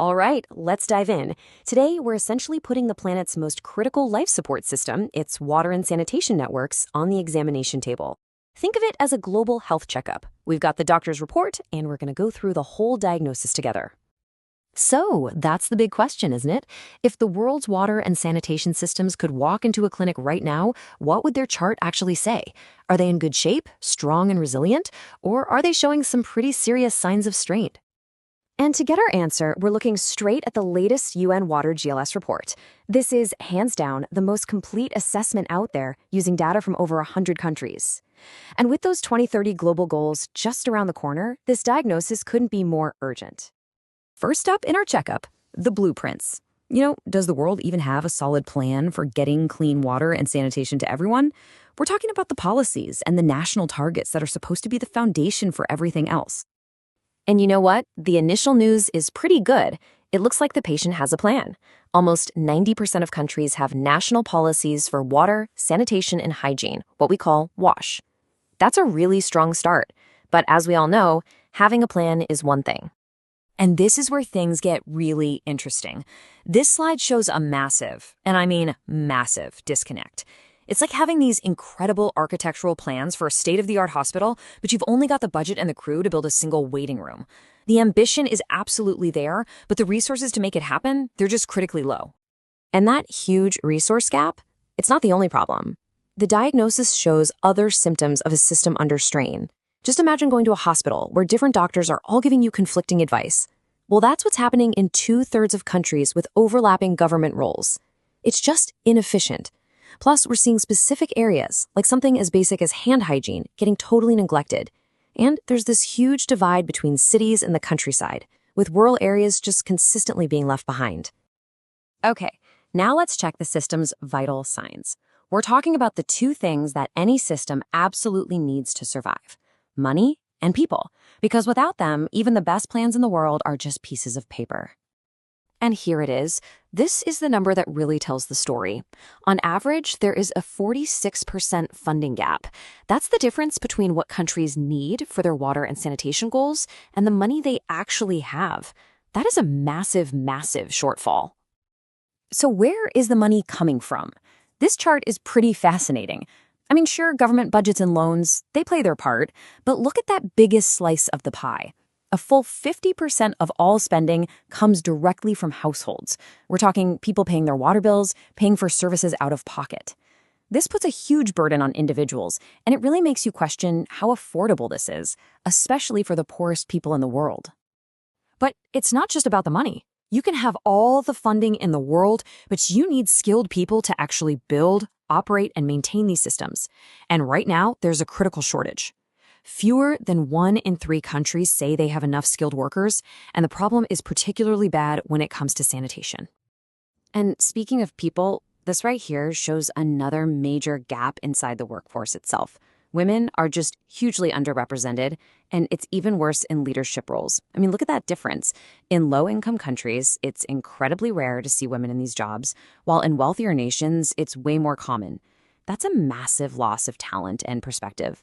All right, let's dive in. Today, we're essentially putting the planet's most critical life support system, its water and sanitation networks, on the examination table. Think of it as a global health checkup. We've got the doctor's report, and we're going to go through the whole diagnosis together. So, that's the big question, isn't it? If the world's water and sanitation systems could walk into a clinic right now, what would their chart actually say? Are they in good shape, strong and resilient, or are they showing some pretty serious signs of strain? And to get our answer, we're looking straight at the latest UN Water GLS report. This is, hands down, the most complete assessment out there using data from over 100 countries. And with those 2030 global goals just around the corner, this diagnosis couldn't be more urgent. First up in our checkup, the blueprints. Does the world even have a solid plan for getting clean water and sanitation to everyone? We're talking about the policies and the national targets that are supposed to be the foundation for everything else. And you know what? The initial news is pretty good. It looks like the patient has a plan. Almost 90% of countries have national policies for water, sanitation, and hygiene, what we call WASH. That's a really strong start. But as we all know, having a plan is one thing. And this is where things get really interesting. This slide shows a massive, and I mean massive, disconnect. It's like having these incredible architectural plans for a state-of-the-art hospital, but you've only got the budget and the crew to build a single waiting room. The ambition is absolutely there, but the resources to make it happen, they're just critically low. And that huge resource gap, it's not the only problem. The diagnosis shows other symptoms of a system under strain. Just imagine going to a hospital where different doctors are all giving you conflicting advice. Well, that's what's happening in 2/3 of countries with overlapping government roles. It's just inefficient. Plus, we're seeing specific areas, like something as basic as hand hygiene, getting totally neglected. And there's this huge divide between cities and the countryside, with rural areas just consistently being left behind. Okay, now let's check the system's vital signs. We're talking about the two things that any system absolutely needs to survive: money and people, because without them, even the best plans in the world are just pieces of paper. And here it is. This is the number that really tells the story. On average, there is a 46% funding gap. That's the difference between what countries need for their water and sanitation goals and the money they actually have. That is a massive, massive shortfall. So where is the money coming from? This chart is pretty fascinating. I mean, sure, government budgets and loans, they play their part, but look at that biggest slice of the pie. A full 50% of all spending comes directly from households. We're talking people paying their water bills, paying for services out of pocket. This puts a huge burden on individuals, and it really makes you question how affordable this is, especially for the poorest people in the world. But it's not just about the money. You can have all the funding in the world, but you need skilled people to actually build, operate, and maintain these systems. And right now, there's a critical shortage. Fewer than 1 in 3 countries say they have enough skilled workers, and the problem is particularly bad when it comes to sanitation. And speaking of people, this right here shows another major gap inside the workforce itself. Women are just hugely underrepresented, and it's even worse in leadership roles. I mean, look at that difference. In low-income countries, it's incredibly rare to see women in these jobs, while in wealthier nations, it's way more common. That's a massive loss of talent and perspective.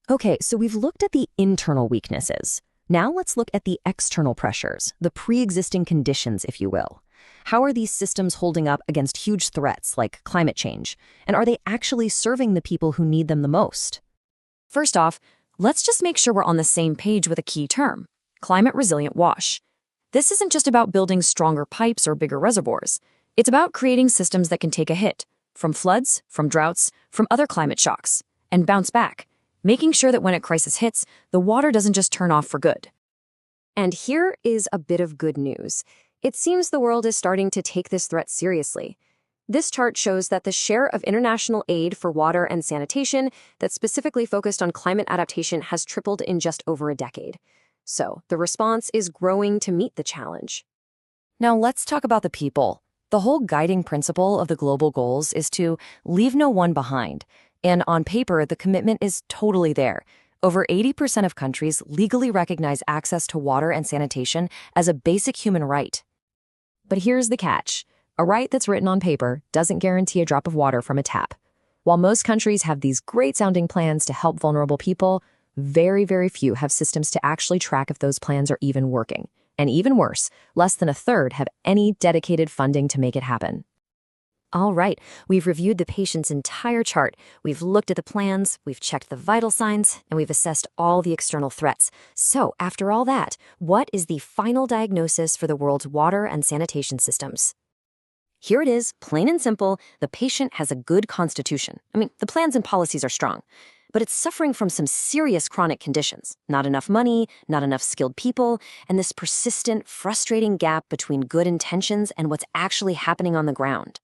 Okay, so we've looked at the internal weaknesses. Now let's look at the external pressures, the pre-existing conditions, if you will. How are these systems holding up against huge threats like climate change? And are they actually serving the people who need them the most? First off, let's just make sure we're on the same page with a key term: climate-resilient WASH. This isn't just about building stronger pipes or bigger reservoirs. It's about creating systems that can take a hit from floods, from droughts, from other climate shocks, and bounce back, making sure that when a crisis hits, the water doesn't just turn off for good. And here is a bit of good news. It seems the world is starting to take this threat seriously. This chart shows that the share of international aid for water and sanitation that's specifically focused on climate adaptation has tripled in just over a decade. So the response is growing to meet the challenge. Now let's talk about the people. The whole guiding principle of the global goals is to leave no one behind. And on paper, the commitment is totally there. Over 80% of countries legally recognize access to water and sanitation as a basic human right. But here's the catch. A right that's written on paper doesn't guarantee a drop of water from a tap. While most countries have these great-sounding plans to help vulnerable people, very, very few have systems to actually track if those plans are even working. And even worse, less than a third have any dedicated funding to make it happen. All right, we've reviewed the patient's entire chart. We've looked at the plans, we've checked the vital signs, and we've assessed all the external threats. So, after all that, what is the final diagnosis for the world's water and sanitation systems? Here it is, plain and simple. The patient has a good constitution. The plans and policies are strong, but it's suffering from some serious chronic conditions. Not enough money, not enough skilled people, and this persistent, frustrating gap between good intentions and what's actually happening on the ground.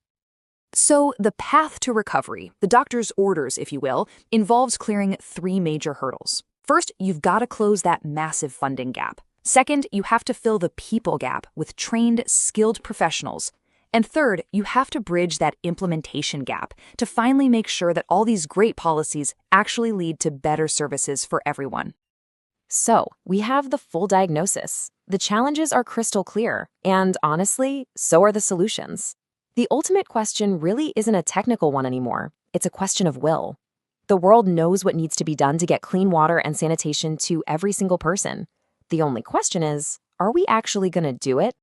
So the path to recovery, the doctor's orders, if you will, involves clearing 3 major hurdles. First, you've got to close that massive funding gap. Second, you have to fill the people gap with trained, skilled professionals. And third, you have to bridge that implementation gap to finally make sure that all these great policies actually lead to better services for everyone. So, we have the full diagnosis. The challenges are crystal clear, and honestly, so are the solutions. The ultimate question really isn't a technical one anymore. It's a question of will. The world knows what needs to be done to get clean water and sanitation to every single person. The only question is, are we actually going to do it?